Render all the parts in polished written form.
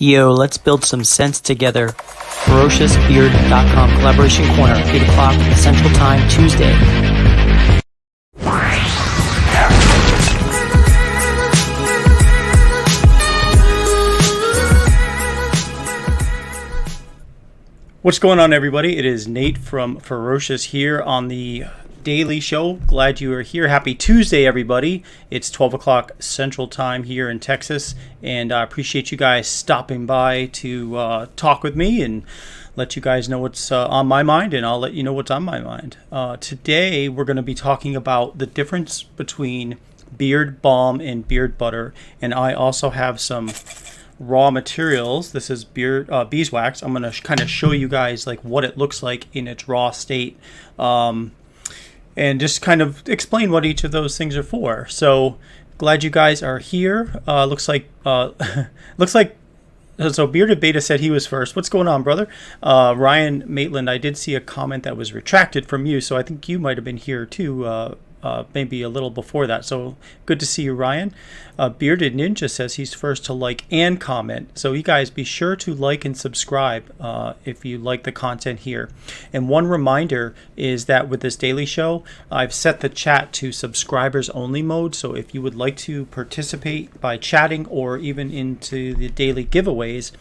Yo, let's build some sense together. FerociousBeard.com Collaboration Corner, 8 o'clock Central Time, Tuesday. What's going on, everybody? It is Nate from Ferocious here on the Daily Show. Glad you are here. Happy Tuesday, everybody. It's 12 o'clock Central Time here in Texas, and I appreciate you guys stopping by to talk with me and let you guys know what's on my mind, and I'll let you know what's on my mind. Today, we're going to be talking about the difference between beard balm and beard butter, and I also have some raw materials. This is beeswax. I'm going to kind of show you guys like what it looks like in its raw state, and just kind of explain what each of those things are for. So glad you guys are here. Looks like so Bearded Beta said he was first. What's going on, brother? Ryan Maitland, I did see a comment that was retracted from you, so I think you might have been here too, maybe a little before that. So good to see you, Ryan. Bearded Ninja says he's first to like and comment. So you guys be sure to like and subscribe if you like the content here. And one reminder is that with this daily show, I've set the chat to subscribers only mode. So if you would like to participate by chatting or even into the daily giveaways,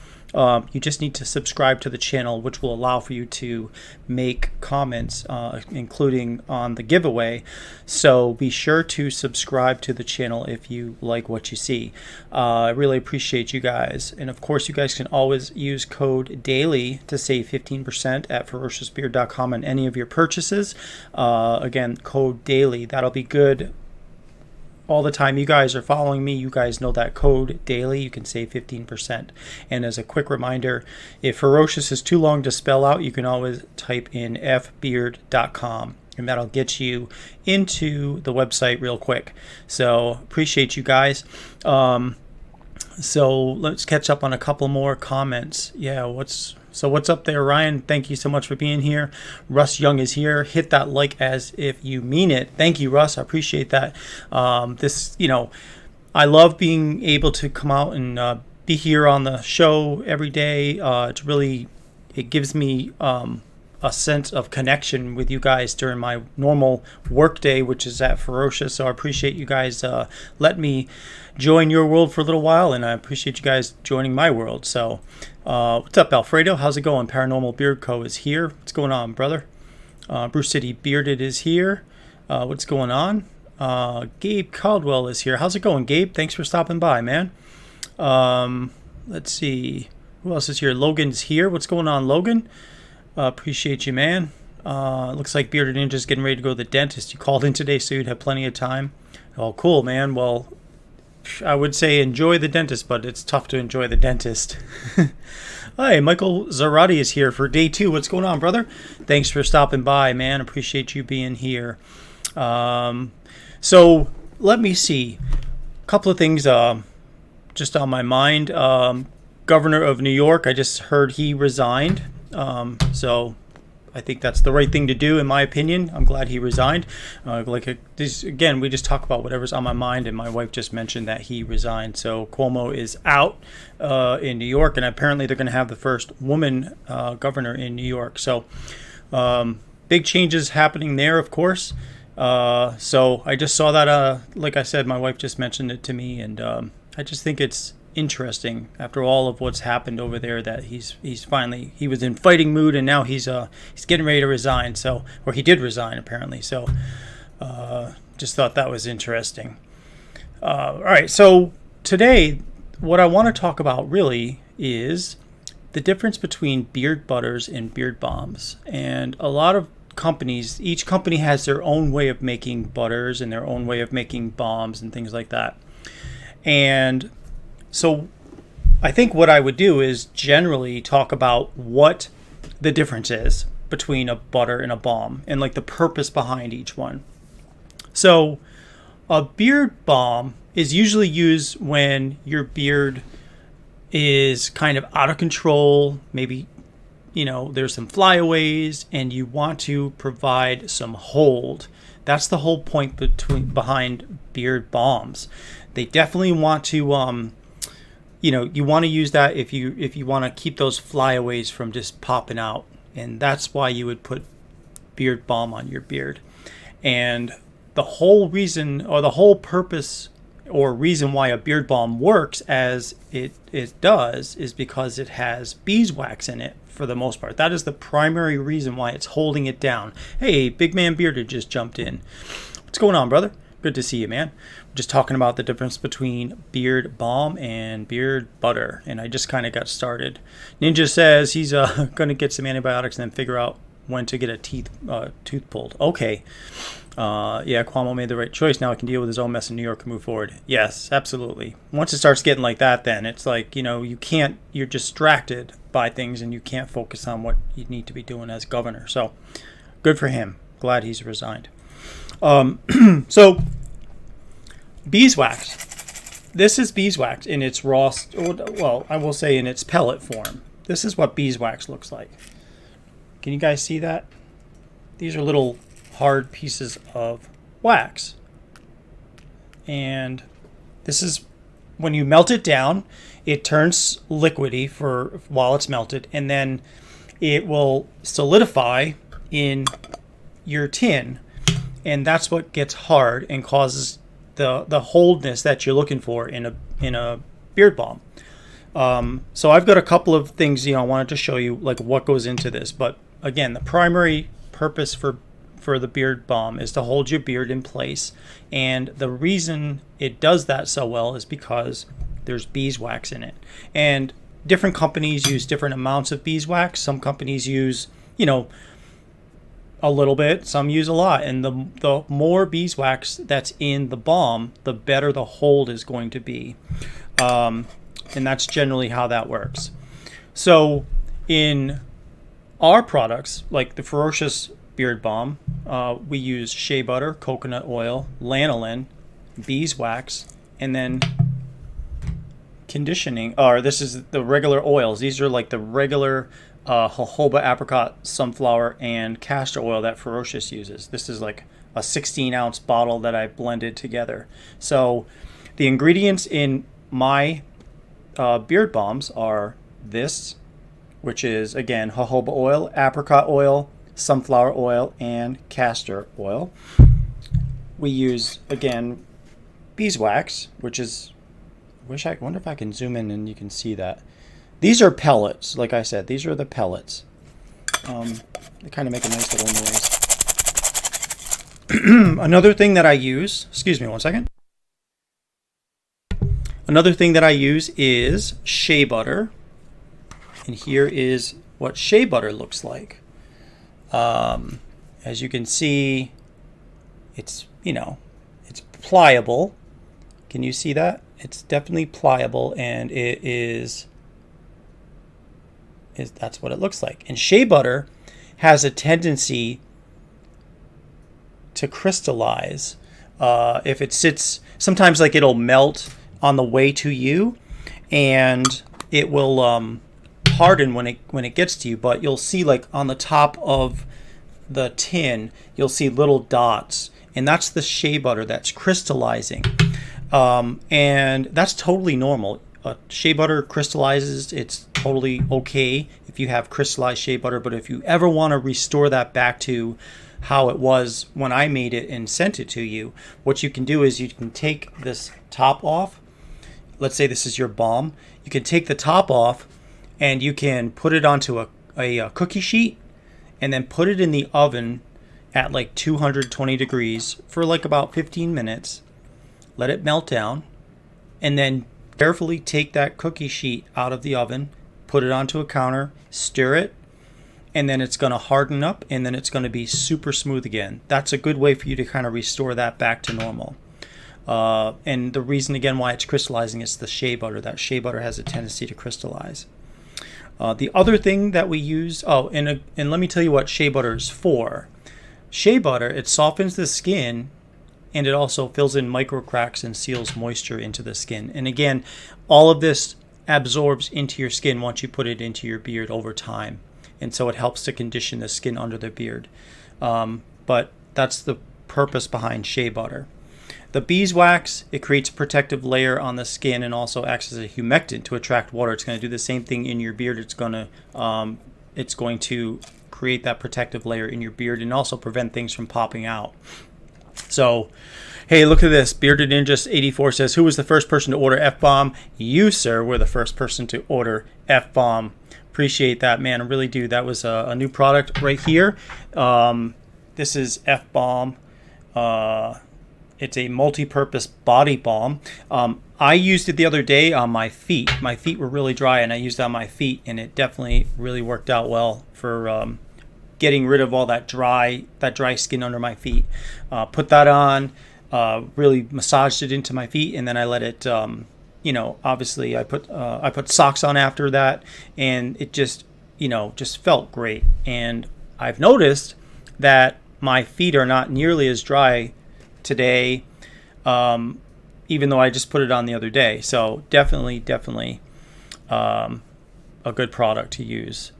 you just need to subscribe to the channel, which will allow for you to make comments, including on the giveaway. So be sure to subscribe to the channel if you like what you see. I really appreciate you guys. And of course, you guys can always use code DAILY to save 15% at ferociousbeard.com on any of your purchases. Again, code DAILY. That'll be good. All the time you guys are following me, you guys know that code DAILY, you can save 15%. And as a quick reminder, if Ferocious is too long to spell out, you can always type in fbeard.com, and that'll get you into the website real quick. So appreciate you guys. So let's catch up on a couple more comments. Yeah, what's up there, Ryan? Thank you so much for being here. Russ Young is here. Hit that like as if you mean it. Thank you, Russ. I appreciate that. I love being able to come out and be here on the show every day. It gives me a sense of connection with you guys during my normal work day, which is at Ferocious. So I appreciate you guys let me join your world for a little while, and I appreciate you guys joining my world. So what's up, Alfredo? How's it going? Paranormal Beard Co. is here. What's going on, brother? Bruce City Bearded is here. What's going on? Gabe Caldwell is here. How's it going, Gabe? Thanks for stopping by, man. Let's see. Who else is here? Logan's here. What's going on, Logan? Appreciate you, man. Looks like Bearded Ninja's getting ready to go to the dentist. You called in today, so you'd have plenty of time. Oh, cool, man. Well, I would say enjoy the dentist, but it's tough to enjoy the dentist. Hi, Michael Zarati is here for day 2. What's going on, brother? Thanks for stopping by, man. Appreciate you being here. So let me see. A couple of things just on my mind. Governor of New York, I just heard he resigned. So I think that's the right thing to do, in my opinion. I'm glad he resigned. Again, we just talk about whatever's on my mind, and my wife just mentioned that he resigned. So Cuomo is out in New York, and apparently they're going to have the first woman governor in New York. So big changes happening there, of course. So I just saw that, like I said, my wife just mentioned it to me, and I just think it's interesting after all of what's happened over there that he was in fighting mood, and now he's getting ready to resign. So, or he did resign apparently. So just thought that was interesting. All right, so today what I want to talk about really is the difference between beard butters and beard balms. And a lot of companies, each company has their own way of making butters and their own way of making balms and things like that. And so I think what I would do is generally talk about what the difference is between a butter and a balm, and like the purpose behind each one. So a beard balm is usually used when your beard is kind of out of control. Maybe, there's some flyaways and you want to provide some hold. That's the whole point behind beard balms. They definitely want to you want to use that if you want to keep those flyaways from just popping out, and that's why you would put beard balm on your beard. And the whole reason, or the whole purpose or reason why a beard balm works as it does is because it has beeswax in it for the most part. That is the primary reason why it's holding it down. Hey, Big Man Bearded just jumped in. What's going on, brother? Good to see you, man. We're just talking about the difference between beard balm and beard butter, and I just kind of got started. Ninja says he's going to get some antibiotics and then figure out when to get a tooth pulled. Okay. Yeah, Cuomo made the right choice. Now I can deal with his own mess in New York and move forward. Yes, absolutely. Once it starts getting like that, then it's like, you're distracted by things and you can't focus on what you need to be doing as governor. So good for him. Glad he's resigned. So beeswax. This is beeswax in its raw, well, I will say in its pellet form. This is what beeswax looks like. Can you guys see that? These are little hard pieces of wax. And this is, when you melt it down, it turns liquidy for while it's melted, and then it will solidify in your tin, and that's what gets hard and causes the holdness that you're looking for in a beard balm. So I've got a couple of things I wanted to show you, like what goes into this. But again, the primary purpose for the beard balm is to hold your beard in place, and the reason it does that so well is because there's beeswax in it. And different companies use different amounts of beeswax. Some companies use a little bit, some use a lot, and the more beeswax that's in the balm, the better the hold is going to be, and that's generally how that works. So in our products, like the Ferocious Beard Balm, we use shea butter, coconut oil, lanolin, beeswax, and then conditioning. Or this is the regular oils. These are like the regular jojoba, apricot, sunflower, and castor oil that Ferocious uses. This is like a 16-ounce bottle that I blended together. So the ingredients in my beard balms are this, which is, again, jojoba oil, apricot oil, sunflower oil, and castor oil. We use, again, beeswax, which is, I wonder if I can zoom in and you can see that. These are pellets, like I said. These are the pellets. They kind of make a nice little noise. Another thing that I use, excuse me one second. Another thing that I use is shea butter. And here is what shea butter looks like. As you can see, it's, it's pliable. Can you see that? It's definitely pliable, and it is that's what it looks like. And shea butter has a tendency to crystallize. If it sits, sometimes like it'll melt on the way to you, and it will harden when it gets to you. But you'll see, like on the top of the tin, you'll see little dots, and that's the shea butter that's crystallizing. And that's totally normal. Shea butter crystallizes. It's totally okay if you have crystallized shea butter, but if you ever want to restore that back to how it was when I made it and sent it to you, what you can do is you can take this top off. Let's say this is your balm. You can take the top off and you can put it onto a cookie sheet and then put it in the oven at like 220 degrees for like about 15 minutes. Let it melt down, and then carefully take that cookie sheet out of the oven, put it onto a counter, stir it, and then it's going to harden up, and then it's going to be super smooth again. That's a good way for you to kind of restore that back to normal. And the reason, again, why it's crystallizing is the shea butter. That shea butter has a tendency to crystallize. The other thing that we use, and let me tell you what shea butter is for. Shea butter, it softens the skin, and it also fills in micro cracks and seals moisture into the skin. And again, all of this absorbs into your skin once you put it into your beard over time. And so it helps to condition the skin under the beard. But that's the purpose behind shea butter. The beeswax, it creates a protective layer on the skin and also acts as a humectant to attract water. It's going to do the same thing in your beard. It's going to create that protective layer in your beard and also prevent things from popping out. So, hey, look at this. Bearded Ninja 84 says, who was the first person to order F-Balm? You, sir, were the first person to order F-Balm. Appreciate that, man. I really do. That was a new product right here. This is F-Balm. It's a multi-purpose body balm. I used it the other day on my feet. My feet were really dry, and I used it on my feet, and it definitely really worked out well for getting rid of all that dry skin under my feet. Put that on, really massaged it into my feet, and then I let it. Obviously, I put socks on after that, and it just felt great. And I've noticed that my feet are not nearly as dry today, even though I just put it on the other day. So definitely a good product to use.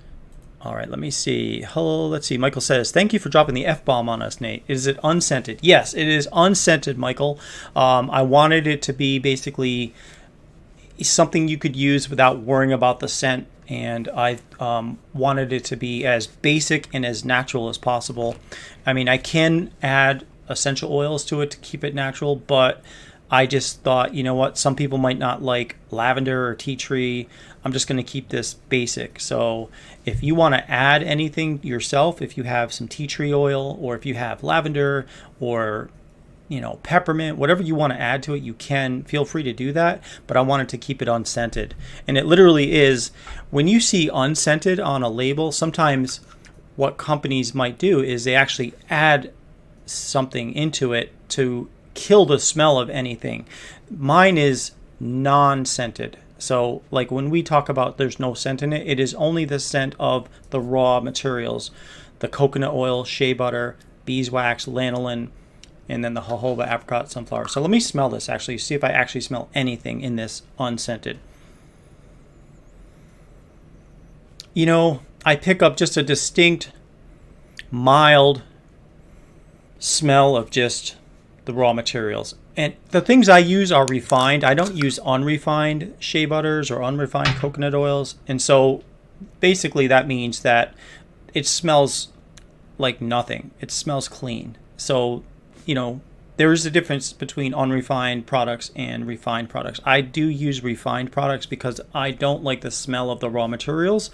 All right, let me see. Hello, let's see. Michael says, thank you for dropping the F-Bomb on us, Nate. Is it unscented? Yes, it is unscented, Michael. I wanted it to be basically something you could use without worrying about the scent, and I wanted it to be as basic and as natural as possible. I mean, I can add essential oils to it to keep it natural, but I just thought, you know what, some people might not like lavender or tea tree. I'm just going to keep this basic. So if you want to add anything yourself, if you have some tea tree oil, or if you have lavender or peppermint, whatever you want to add to it, you can feel free to do that. But I wanted to keep it unscented. And it literally is, when you see unscented on a label, sometimes what companies might do is they actually add something into it to kill the smell of anything. Mine is non-scented. So like when we talk about there's no scent in it, it is only the scent of the raw materials, the coconut oil, shea butter, beeswax, lanolin, and then the jojoba, apricot, sunflower. So let me smell this actually, see if I actually smell anything in this unscented. I pick up just a distinct, mild smell of just the raw materials. And the things I use are refined. I don't use unrefined shea butters or unrefined coconut oils. And so basically that means that it smells like nothing. It smells clean. So, there is a difference between unrefined products and refined products. I do use refined products because I don't like the smell of the raw materials.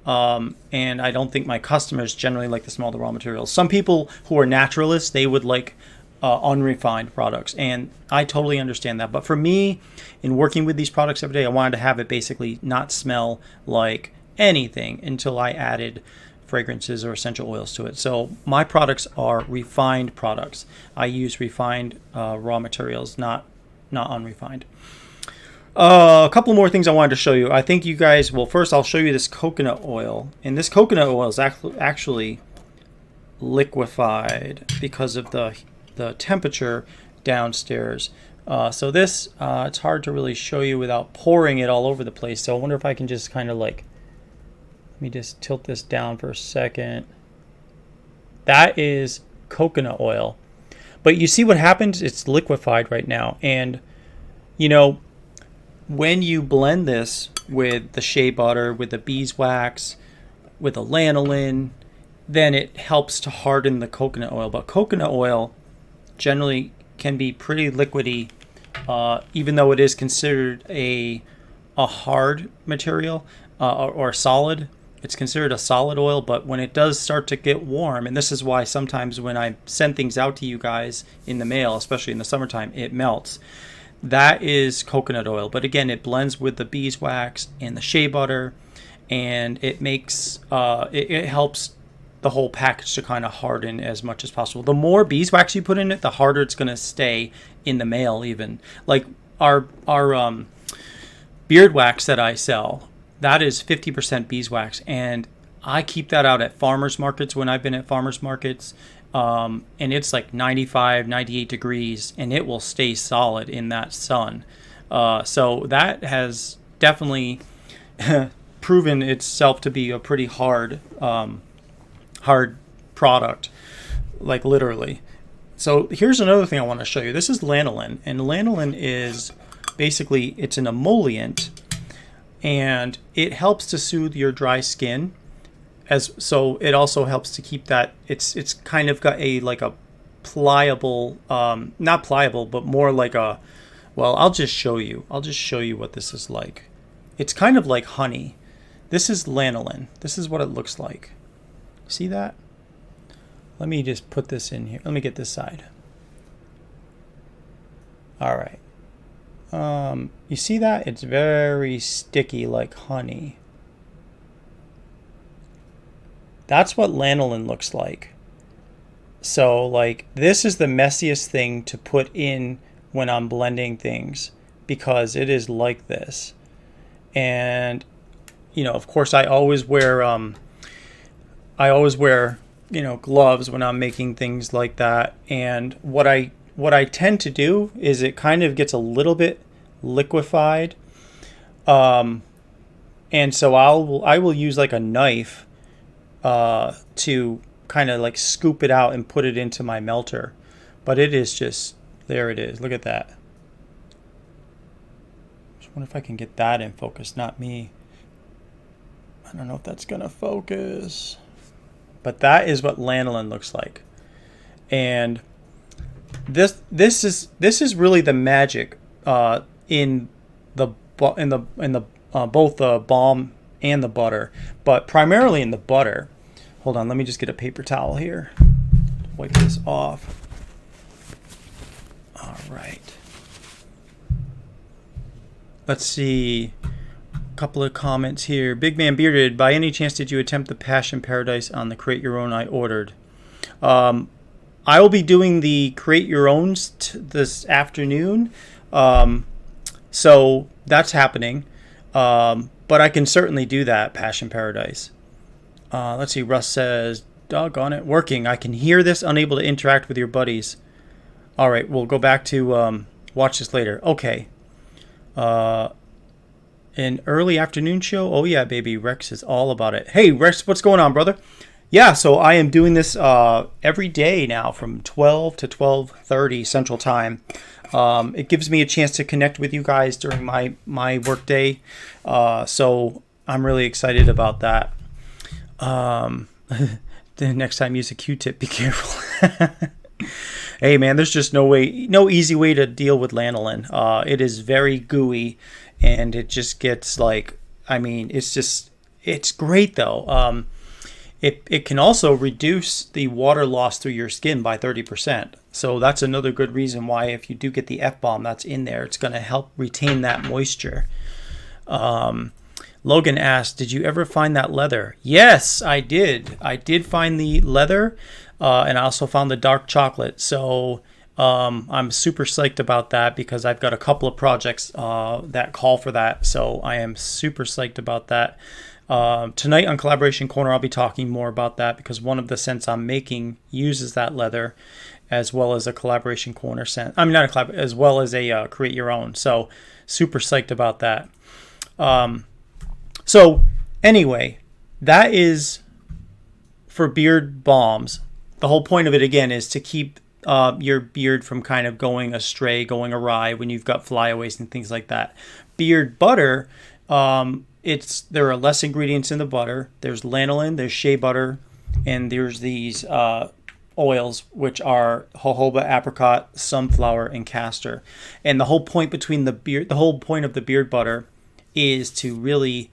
And I don't think my customers generally like the smell of the raw materials. Some people who are naturalists, they would like unrefined products, and I totally understand that. But for me, in working with these products every day, I wanted to have it basically not smell like anything until I added fragrances or essential oils to it. So my products are refined products. I use refined raw materials, not unrefined. A couple more things I wanted to show you. I think you guys, well, first I'll show you this coconut oil, and this coconut oil is actually liquefied because of the temperature downstairs. So this, it's hard to really show you without pouring it all over the place. So I wonder if I can just kind of let me just tilt this down for a second. That is coconut oil. But you see what happens? It's liquefied right now. And, when you blend this with the shea butter, with the beeswax, with the lanolin, then it helps to harden the coconut oil. But coconut oil generally can be pretty liquidy, even though it is considered a hard material or solid. It's considered a solid oil, but when it does start to get warm, and this is why sometimes when I send things out to you guys in the mail, especially in the summertime, it melts. That is coconut oil. But again, it blends with the beeswax and the shea butter, and it makes it helps the whole package to kind of harden as much as possible. The more beeswax you put in it, the harder it's going to stay in the mail. Even like our beard wax that I sell, that is 50% beeswax, and I keep that out at farmers markets when I've been at farmers markets, and it's like 95, 98 degrees, and it will stay solid in that sun. So that has definitely proven itself to be a pretty hard product, like literally. So here's another thing I want to show you. This is lanolin, and lanolin is basically, it's an emollient, and it helps to soothe your dry skin. So it also helps to keep that, it's kind of got a like a pliable, not pliable, but more like a, well, I'll just show you what this is like. It's kind of like honey. This is lanolin. This is what it looks like. See that? Let me just put this in here. Let me get this side. All right. You see that? It's very sticky like honey. That's what lanolin looks like. So like this is the messiest thing to put in when I'm blending things, because it is like this. And you know, of course I always wear you know, gloves when I'm making things like that. And what I tend to do is it kind of gets a little bit liquefied. And so I will use like a knife to kind of like scoop it out and put it into my melter. But it is just, there it is. Look at that. Just wonder if I can get that in focus, not me. I don't know if that's gonna focus. But that is what lanolin looks like. And this is really the magic in both the balm and the butter, but primarily in the butter. Hold on, let me just get a paper towel here. Wipe this off. All right. Let's see. Couple of comments here. Big Man Bearded, by any chance did you attempt the Passion Paradise on the Create Your Own I ordered? I will be doing the Create Your Owns this afternoon. So that's happening. But I can certainly do that, Passion Paradise. Let's see, Russ says, doggone it, working. I can hear this, unable to interact with your buddies. All right, we'll go back to watch this later. Okay. An early afternoon show? Oh yeah, baby. Rex is all about it. Hey, Rex, what's going on, brother? Yeah, so I am doing this every day now from 12 to 12:30 Central Time. It gives me a chance to connect with you guys during my work day. So I'm really excited about that. The next time use a Q-tip, be careful. Hey man, there's just no easy way to deal with lanolin. It is very gooey. And it just gets like, I mean, it's great though. It can also reduce the water loss through your skin by 30%. So that's another good reason why if you do get the F-bomb that's in there, it's going to help retain that moisture. Logan asked, did you ever find that leather? Yes, I did. I did find the leather, and I also found the dark chocolate. So I'm super psyched about that because I've got a couple of projects that call for that. So I am super psyched about that. Tonight on Collaboration Corner, I'll be talking more about that because one of the scents I'm making uses that leather as well as a Collaboration Corner scent. I mean, not a collab, as well as a Create Your Own. So super psyched about that. So anyway, that is for beard balms. The whole point of it, again, is to keep your beard from kind of going astray, going awry when you've got flyaways and things like that. Beard butter, there are less ingredients in the butter. There's lanolin, there's shea butter, and there's these oils, which are jojoba, apricot, sunflower, and castor. And the whole point of the beard butter is to really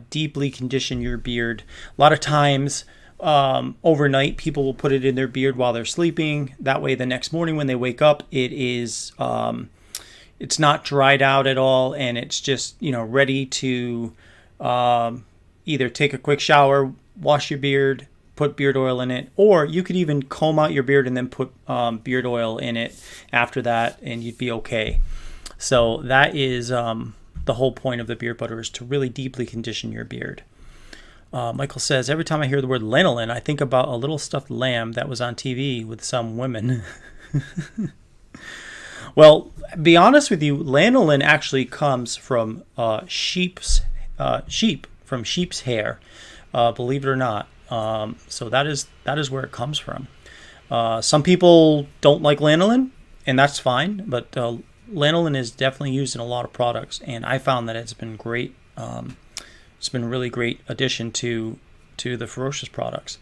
deeply condition your beard. A lot of times, overnight, people will put it in their beard while they're sleeping. That way, the next morning when they wake up, it's not dried out at all, and it's just ready to either take a quick shower, wash your beard, put beard oil in it, or you could even comb out your beard and then put beard oil in it after that, and you'd be okay. So that is the whole point of the beard butter, is to really deeply condition your beard. Michael says, every time I hear the word lanolin, I think about a little stuffed lamb that was on TV with some women. Well, be honest with you, lanolin actually comes from sheep, from sheep's hair, believe it or not. So that is where it comes from. Some people don't like lanolin, and that's fine, but lanolin is definitely used in a lot of products, and I found that it's been great. It's been a really great addition to the Ferocious products.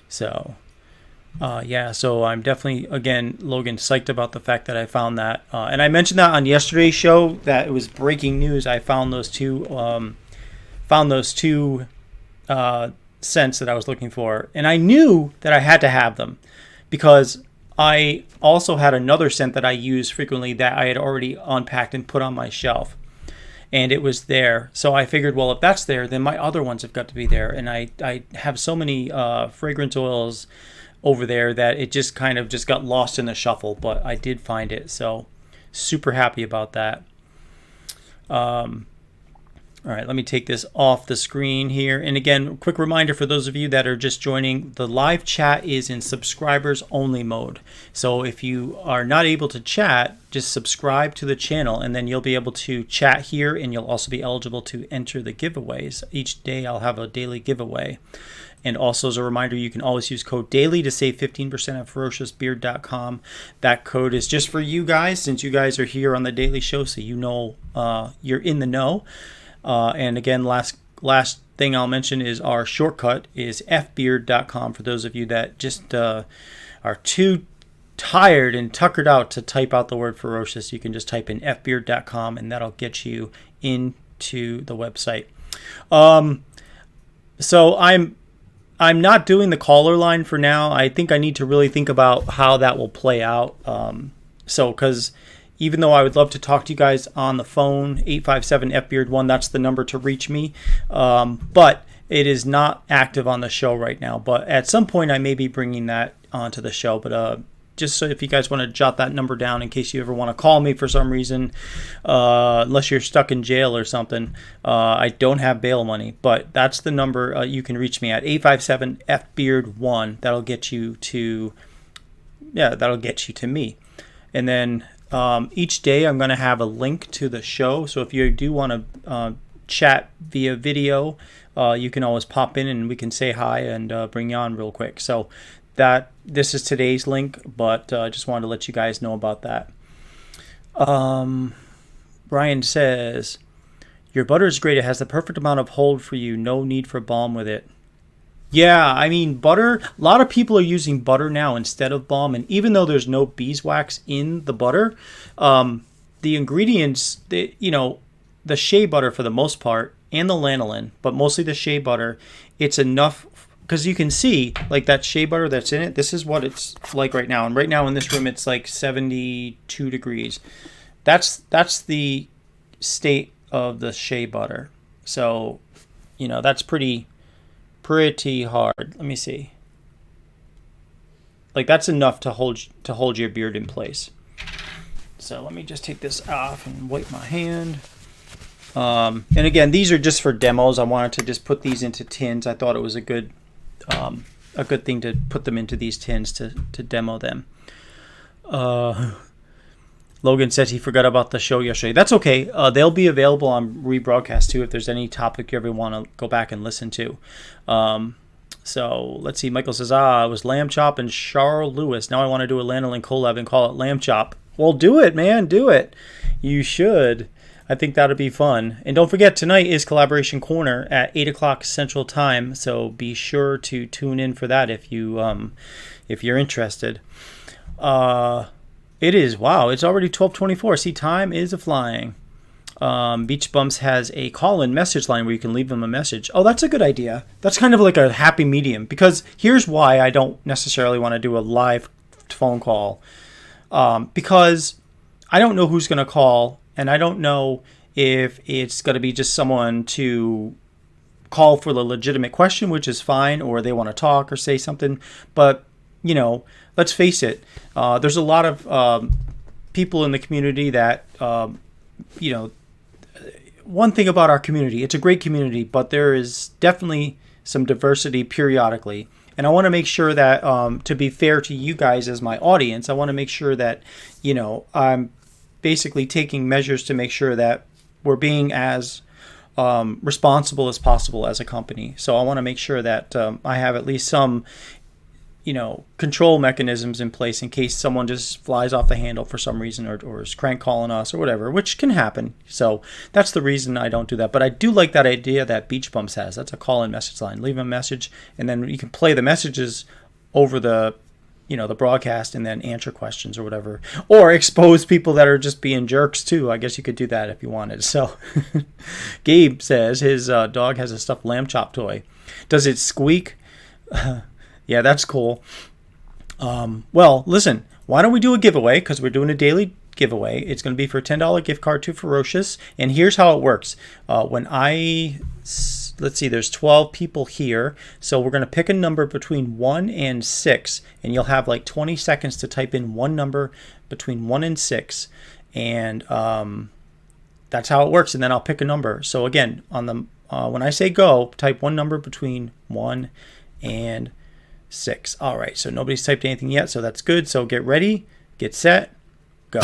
So so I'm definitely, again, Logan, psyched about the fact that I found that, and I mentioned that on yesterday's show that it was breaking news. I found those two scents that I was looking for, and I knew that I had to have them because I also had another scent that I use frequently that I had already unpacked and put on my shelf, and it was there. So I figured, well, if that's there, then my other ones have got to be there, and I have so many fragrance oils over there that it just kind of just got lost in the shuffle, but I did find it, so super happy about that. All right, let me take this off the screen here. And again, quick reminder for those of you that are just joining, the live chat is in subscribers only mode. So if you are not able to chat, just subscribe to the channel and then you'll be able to chat here, and you'll also be eligible to enter the giveaways. Each day I'll have a daily giveaway. And also as a reminder, you can always use code DAILY to save 15% at ferociouslbeard.com. That code is just for you guys, since you guys are here on the daily show, so you know you're in the know. And again, last thing I'll mention is our shortcut is fbeard.com for those of you that just are too tired and tuckered out to type out the word ferocious. You can just type in fbeard.com and that'll get you into the website. So I'm not doing the caller line for now. I think I need to really think about how that will play out. Because even though I would love to talk to you guys on the phone, 857-FBEARD1, that's the number to reach me. But it is not active on the show right now. But at some point, I may be bringing that onto the show. But just so if you guys want to jot that number down in case you ever want to call me for some reason, unless you're stuck in jail or something, I don't have bail money. But that's the number you can reach me at, 857-FBEARD1. That'll get you to me. And then each day I'm going to have a link to the show, so if you do want to chat via video, you can always pop in and we can say hi and bring you on real quick. So this is today's link, but I just wanted to let you guys know about that. Brian says, your butter is great. It has the perfect amount of hold for you. No need for balm with it. Yeah, I mean, butter, a lot of people are using butter now instead of balm, and even though there's no beeswax in the butter, the ingredients, the shea butter for the most part, and the lanolin, but mostly the shea butter, it's enough, because you can see, like, that shea butter that's in it, this is what it's like right now, and right now in this room it's like 72 degrees. That's the state of the shea butter, so, that's pretty hard. Let me see. Like, that's enough to hold your beard in place. So let me just take this off and wipe my hand. And again, these are just for demos. I wanted to just put these into tins. I thought it was a good thing to put them into these tins to demo them. Logan says he forgot about the show yesterday. That's okay. They'll be available on rebroadcast too if there's any topic you ever want to go back and listen to. So let's see. Michael says, it was Lamb Chop and Charles Lewis. Now I want to do a lanolin collab and call it Lamb Chop. Well, do it, man. Do it. You should. I think that'll be fun. And don't forget, tonight is Collaboration Corner at 8 o'clock Central Time. So be sure to tune in for that if you're interested. It is. Wow, it's already 12:24. See, time is a-flying. Beach Bums has a call-in message line where you can leave them a message. Oh, that's a good idea. That's kind of like a happy medium, because here's why I don't necessarily want to do a live phone call. Because I don't know who's going to call, and I don't know if it's going to be just someone to call for the legitimate question, which is fine, or they want to talk or say something. But, let's face it, there's a lot of people in the community that, one thing about our community, it's a great community, but there is definitely some diversity periodically. And I want to make sure that, to be fair to you guys as my audience, I want to make sure that, I'm basically taking measures to make sure that we're being as responsible as possible as a company. So I want to make sure that I have at least some control mechanisms in place in case someone just flies off the handle for some reason, or is crank calling us or whatever, which can happen. So that's the reason I don't do that. But I do like that idea that Beach Bumps has. That's a call-in message line. Leave a message, and then you can play the messages over the the broadcast and then answer questions or whatever, or expose people that are just being jerks too. I guess you could do that if you wanted. So Gabe says his dog has a stuffed lamb chop toy. Does it squeak? Yeah, that's cool. Well, listen, why don't we do a giveaway? Because we're doing a daily giveaway. It's going to be for a $10 gift card to Ferocious. And here's how it works. Let's see, there's 12 people here. So we're going to pick a number between 1 and 6. And you'll have like 20 seconds to type in one number between 1 and 6. And that's how it works. And then I'll pick a number. So again, when I say go, type one number between 1 and 6. All right, so nobody's typed anything yet, so that's good. So get ready, get set, go.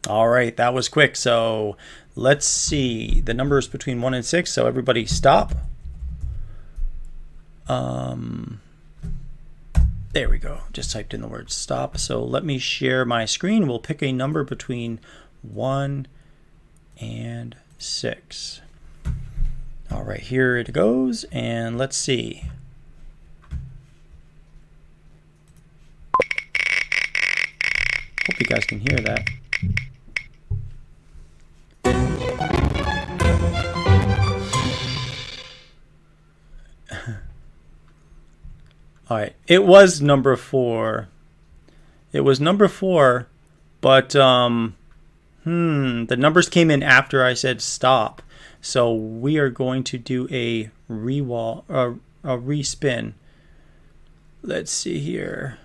All right, that was quick. So let's see the numbers between 1 and 6. So everybody stop. There we go. Just typed in the word stop. So let me share my screen. We'll pick a number between 1 and 6. All right, here it goes. And let's see. Hope you guys can hear that. All right, it was number 4. It was number 4, but the numbers came in after I said stop. So we are going to do a respin. Let's see here.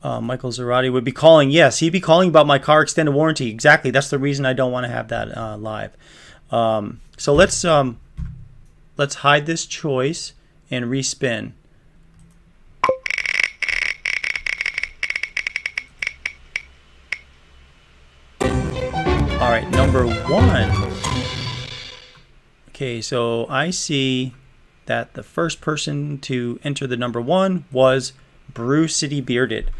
Michael Zarati would be calling. Yes, he'd be calling about my car extended warranty. Exactly. That's the reason I don't want to have that live. So let's hide this choice and respin. All right, number 1. Okay, so I see that the first person to enter the number 1 was Brew City Bearded.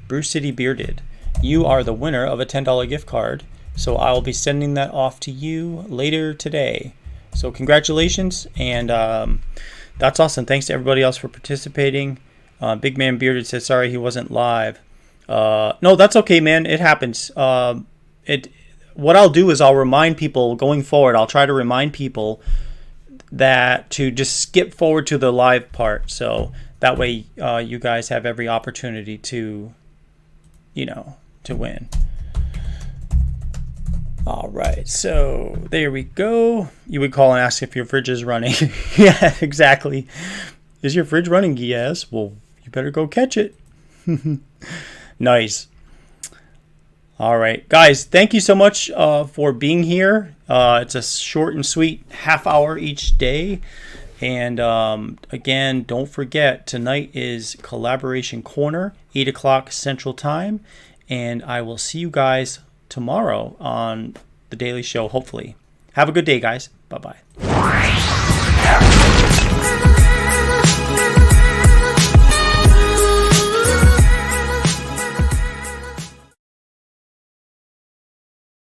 Brew City Bearded, you are the winner of a $10 gift card. So I will be sending that off to you later today. So congratulations, and that's awesome. Thanks to everybody else for participating. Big Man Bearded says sorry he wasn't live. No, that's okay, man. It happens. What I'll do is I'll remind people going forward. I'll try to remind people that to just skip forward to the live part. So that way you guys have every opportunity to, to win. All right, so there we go. You would call and ask if your fridge is running. Yeah, exactly. Is your fridge running? Yes. Well, you better go catch it. Nice. All right, guys, thank you so much for being here. It's a short and sweet half hour each day. And again, don't forget, tonight is Collaboration Corner, 8 o'clock Central Time. And I will see you guys tomorrow on The Daily Show, hopefully. Have a good day, guys. Bye-bye.